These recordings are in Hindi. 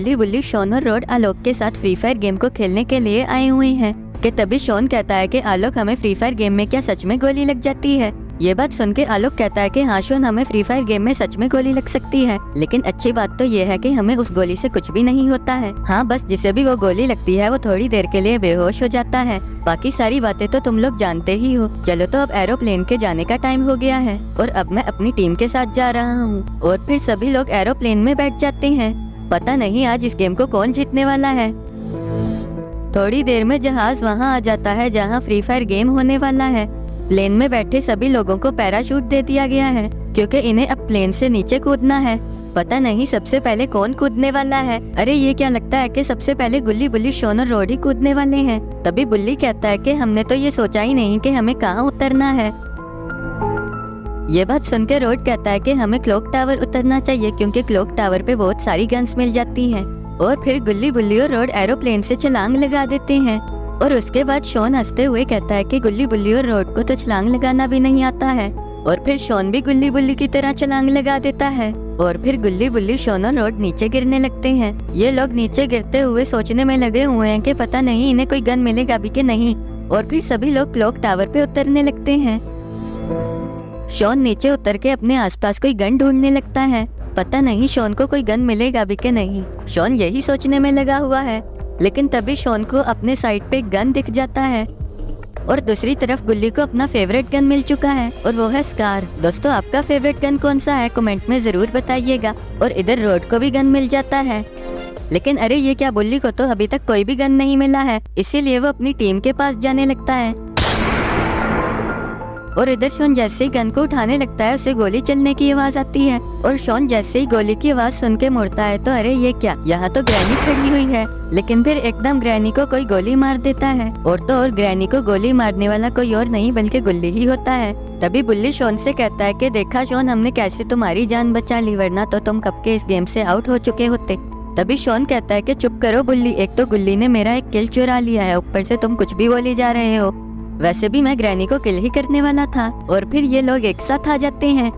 गुल्ली बुल्ली शॉन और रोड आलोक के साथ फ्री फायर गेम को खेलने के लिए आए हुए हैं कि तभी शॉन कहता है कि आलोक हमें फ्री फायर गेम में क्या सच में गोली लग जाती है। ये बात सुन के आलोक कहता है कि हाँ शॉन, हमें फ्री फायर गेम में सच में गोली लग सकती है, लेकिन अच्छी बात तो ये है कि हमें उस गोली से कुछ भी नहीं होता है। हाँ बस जिसे भी वो गोली लगती है वो थोड़ी देर के लिए बेहोश हो जाता है। बाकी सारी बातें तो तुम लोग जानते ही हो। चलो तो अब एरोप्लेन के जाने का टाइम हो गया है और अब मैं अपनी टीम के साथ जा रहा हूँ। और फिर सभी लोग एरोप्लेन में बैठ जाते हैं। पता नहीं आज इस गेम को कौन जीतने वाला है। थोड़ी देर में जहाज वहाँ आ जाता है जहाँ फ्री फायर गेम होने वाला है। प्लेन में बैठे सभी लोगों को पैराशूट दे दिया गया है क्योंकि इन्हें अब प्लेन से नीचे कूदना है। पता नहीं सबसे पहले कौन कूदने वाला है। अरे ये क्या लगता है कि सबसे पहले गुल्ली बुल्ली शॉन और रोड ही कूदने वाले हैं। तभी बुल्ली कहता है कि हमने तो ये सोचा ही नहीं कि हमें कहाँ उतरना है। ये बात सुन के रोड कहता है कि हमें क्लॉक टावर उतरना चाहिए क्योंकि क्लॉक टावर पे बहुत सारी गन्स मिल जाती हैं। और फिर गुल्ली बुल्ली और रोड एरोप्लेन से छलांग लगा देते हैं। और उसके बाद शॉन हंसते हुए कहता है कि गुल्ली बुल्ली और रोड को तो छलांग लगाना भी नहीं आता है। और फिर शॉन भी गुल्ली बुल्ली की तरह छलांग लगा देता है। और फिर गुल्ली बुल्ली शॉन और रोड नीचे गिरने लगते हैं। ये लोग नीचे गिरते हुए सोचने में लगे हुए हैं कि पता नहीं इन्हें कोई गन मिलेगा भी कि नहीं। और फिर सभी लोग क्लॉक टावर पे उतरने लगते हैं। शॉन नीचे उतर के अपने आसपास कोई गन ढूंढने लगता है। पता नहीं शॉन को कोई गन मिलेगा भी कि नहीं। शॉन यही सोचने में लगा हुआ है, लेकिन तभी शॉन को अपने साइड पे गन दिख जाता है। और दूसरी तरफ गुल्ली को अपना फेवरेट गन मिल चुका है और वो है स्कार। दोस्तों आपका फेवरेट गन कौन सा है कमेंट में जरूर बताइएगा। और इधर रोड को भी गन मिल जाता है, लेकिन अरे ये क्या, बुल्ली को तो अभी तक कोई भी गन नहीं मिला है, इसीलिए वो अपनी टीम के पास जाने लगता है। और इधर शॉन जैसे ही गन को उठाने लगता है उसे गोली चलने की आवाज आती है। और शॉन जैसे ही गोली की आवाज सुन के मुड़ता है तो अरे ये क्या, यहाँ तो ग्रैनी खड़ी हुई है। लेकिन फिर एकदम ग्रैनी को कोई गोली मार देता है। और तो और ग्रैनी को गोली मारने वाला कोई और नहीं बल्कि गुल्ली ही होता है। तभी बुल्ली शॉन से कहता है कि देखा शॉन, हमने कैसे तुम्हारी जान बचा ली, वरना तो तुम कब के इस गेम से आउट हो चुके होते। तभी शॉन कहता है कि चुप करो बुल्ली, एक तो गुल्ली ने मेरा एक किल चुरा लिया है, ऊपर से तुम कुछ भी बोली जा रहे हो। वैसे भी मैं ग्रैनी को किल ही करने वाला था। और फिर ये लोग एक साथ आ जाते हैं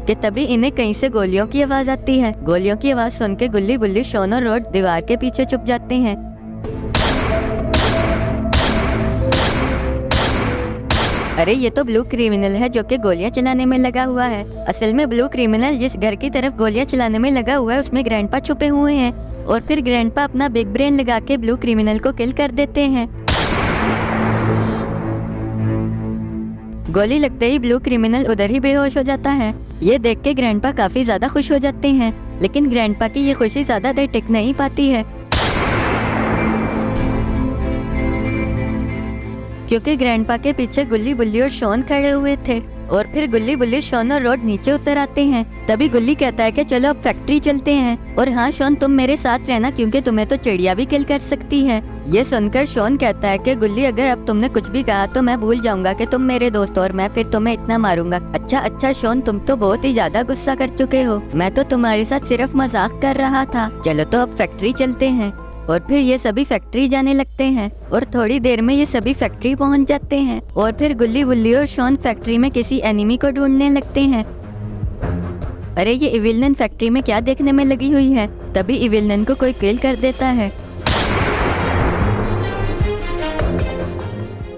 कि तभी इन्हें कहीं से गोलियों की आवाज आती है। गोलियों की आवाज सुन के गुल्ली बुल्ली शॉन और रोड दीवार के पीछे छुप जाते हैं। अरे ये तो ब्लू क्रिमिनल है जो कि गोलियां चलाने में लगा हुआ है। असल में ब्लू क्रिमिनल जिस घर की तरफ गोलियां चलाने में लगा हुआ है उसमें ग्रैंडपा छुपे हुए हैं। और फिर ग्रैंडपा अपना बिग ब्रेन लगा के ब्लू क्रिमिनल को किल कर देते हैं। गोली लगते ही ब्लू क्रिमिनल उधर ही बेहोश हो जाता है। ये देख के ग्रैंडपा काफी ज्यादा खुश हो जाते हैं, लेकिन ग्रैंडपा की ये खुशी ज्यादा देर टिक नहीं पाती है क्योंकि ग्रैंडपा के पीछे गुल्ली बुल्ली और शॉन खड़े हुए थे। और फिर गुल्ली बुल्ली शॉन और रोड नीचे उतर आते हैं। तभी गुल्ली कहता है कि चलो अब फैक्ट्री चलते हैं। और हाँ शॉन, तुम मेरे साथ रहना क्योंकि तुम्हें तो चिड़िया भी किल कर सकती है। ये सुनकर शॉन कहता है कि गुल्ली, अगर अब तुमने कुछ भी कहा तो मैं भूल जाऊंगा कि तुम मेरे दोस्त और मैं फिर तुम्हें इतना मारूंगा। अच्छा शॉन, तुम तो बहुत ही ज्यादा गुस्सा कर चुके हो, मैं तो तुम्हारे साथ सिर्फ मजाक कर रहा था। चलो तो अब फैक्ट्री चलते हैं। और फिर ये सभी फैक्ट्री जाने लगते हैं और थोड़ी देर में ये सभी फैक्ट्री पहुंच जाते हैं। और फिर गुल्ली बुल्ली और शॉन फैक्ट्री में किसी एनिमी को ढूंढने लगते हैं। अरे ये इविलन फैक्ट्री में क्या देखने में लगी हुई है। तभी इविलन को कोई किल कर देता है।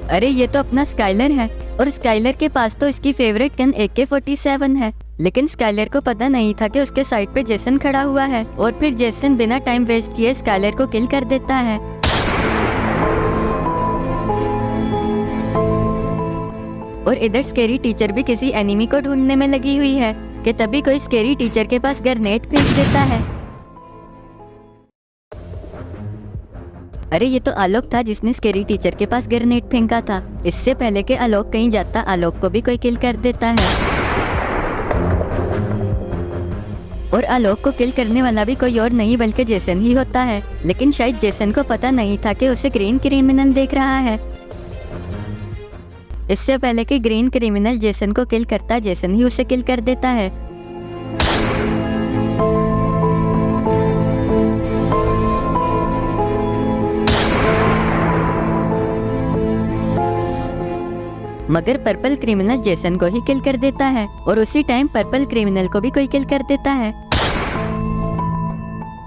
अरे ये तो अपना स्काइलर है और स्काइलर के पास तो इसकी फेवरेट गन AK-47 है। लेकिन स्काइलर को पता नहीं था कि उसके साइड पे जेसन खड़ा हुआ है। और फिर जेसन बिना टाइम वेस्ट किए स्काइलर को किल कर देता है। और इधर स्केरी टीचर भी किसी एनिमी को ढूंढने में लगी हुई है कि तभी कोई स्केरी टीचर के पास ग्रेनेड फेंक देता है। अरे ये तो आलोक था जिसने स्केरी टीचर के पास ग्रेनेड फेंका था। इससे पहले कि आलोक कहीं जाता, आलोक को भी कोई किल कर देता है। और आलोक को किल करने वाला भी कोई और नहीं बल्कि जेसन ही होता है। लेकिन शायद जेसन को पता नहीं था कि उसे ग्रीन क्रिमिनल देख रहा है। इससे पहले कि ग्रीन क्रिमिनल जेसन को किल करता, जेसन ही उसे किल कर देता है। मगर पर्पल क्रिमिनल जेसन को ही किल कर देता है और उसी टाइम पर्पल क्रिमिनल को भी कोई किल कर देता है।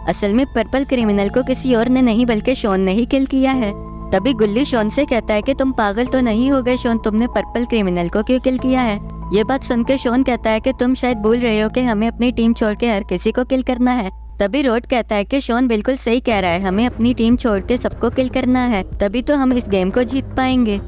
असल में पर्पल क्रिमिनल को किसी और ने नहीं बल्कि शॉन ने ही किल किया है। तभी गुल्ली शॉन से कहता है कि तुम पागल तो नहीं हो गए शॉन, तुमने पर्पल क्रिमिनल को क्यों किल किया है। ये बात सुन के शॉन कहता है कि तुम शायद भूल रहे हो कि हमें अपनी टीम छोड़ के हर किसी को किल करना है। तभी रोड कहता है कि शॉन बिल्कुल सही कह रहा है, हमें अपनी टीम छोड़ के सबको किल करना है, तभी तो हम इस गेम को जीत पाएंगे।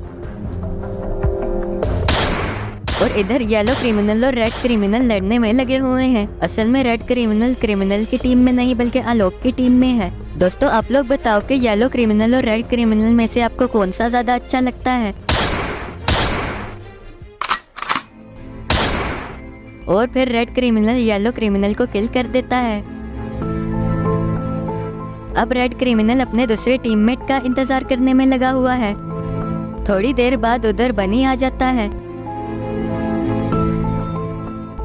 और इधर येलो क्रिमिनल और रेड क्रिमिनल लड़ने में लगे हुए हैं। असल में रेड क्रिमिनल की टीम में नहीं बल्कि आलोक की टीम में है। दोस्तों आप लोग बताओ कि येलो क्रिमिनल और रेड क्रिमिनल में से आपको कौन सा ज्यादा अच्छा लगता है। और फिर रेड क्रिमिनल येलो क्रिमिनल को किल कर देता है। अब रेड क्रिमिनल अपने दूसरे टीममेट का इंतजार करने में लगा हुआ है। थोड़ी देर बाद उधर बनी आ जाता है।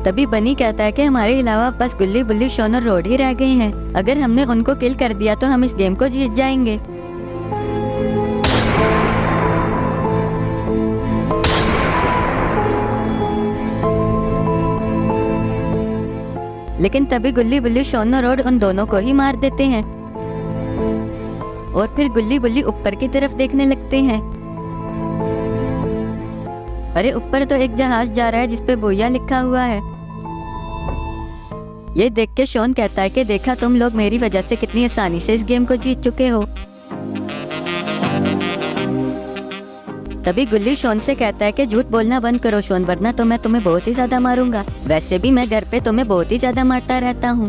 तभी बनी कहता है कि हमारे अलावा बस गुल्ली बुल्ली शॉन और रोड ही रह गए हैं, अगर हमने उनको किल कर दिया तो हम इस गेम को जीत जाएंगे। लेकिन तभी गुल्ली बुल्ली शॉन और रोड उन दोनों को ही मार देते हैं। और फिर गुल्ली बुल्ली ऊपर की तरफ देखने लगते हैं। अरे ऊपर तो एक जहाज जा रहा है जिसपे बोया लिखा हुआ है। ये देख के शॉन कहता है कि देखा तुम लोग मेरी वजह से कितनी आसानी से इस गेम को जीत चुके हो। तभी गुल्ली शॉन से कहता है कि झूठ बोलना बंद करो शॉन, वरना तो मैं तुम्हें बहुत ही ज्यादा मारूंगा। वैसे भी मैं घर पे तुम्हें बहुत ही ज्यादा मारता रहता हूँ।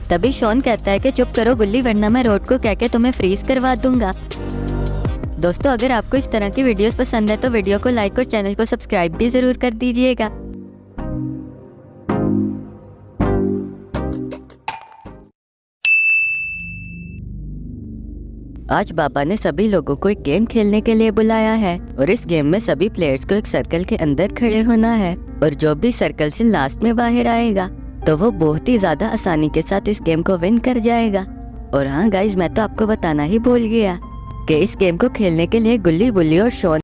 तभी शॉन कहता है कि चुप करो गुल्ली, वरना मैं रोड को कह के तुम्हें फ्रीज करवा दूंगा। दोस्तों अगर आपको इस तरह की वीडियोस पसंद है तो वीडियो को लाइक और चैनल को सब्सक्राइब भी जरूर कर दीजिएगा। आज बाबा ने सभी लोगों को एक गेम खेलने के लिए बुलाया है और इस गेम में सभी प्लेयर्स को एक सर्कल के अंदर खड़े होना है और जो भी सर्कल से लास्ट में बाहर आएगा तो वो बहुत ही ज्यादा आसानी के साथ इस गेम को विन कर जाएगा। और हाँ गाइज, मैं तो आपको बताना ही भूल गया कि इस गेम को खेलने के लिए गुल्ली बुल्ली और शॉन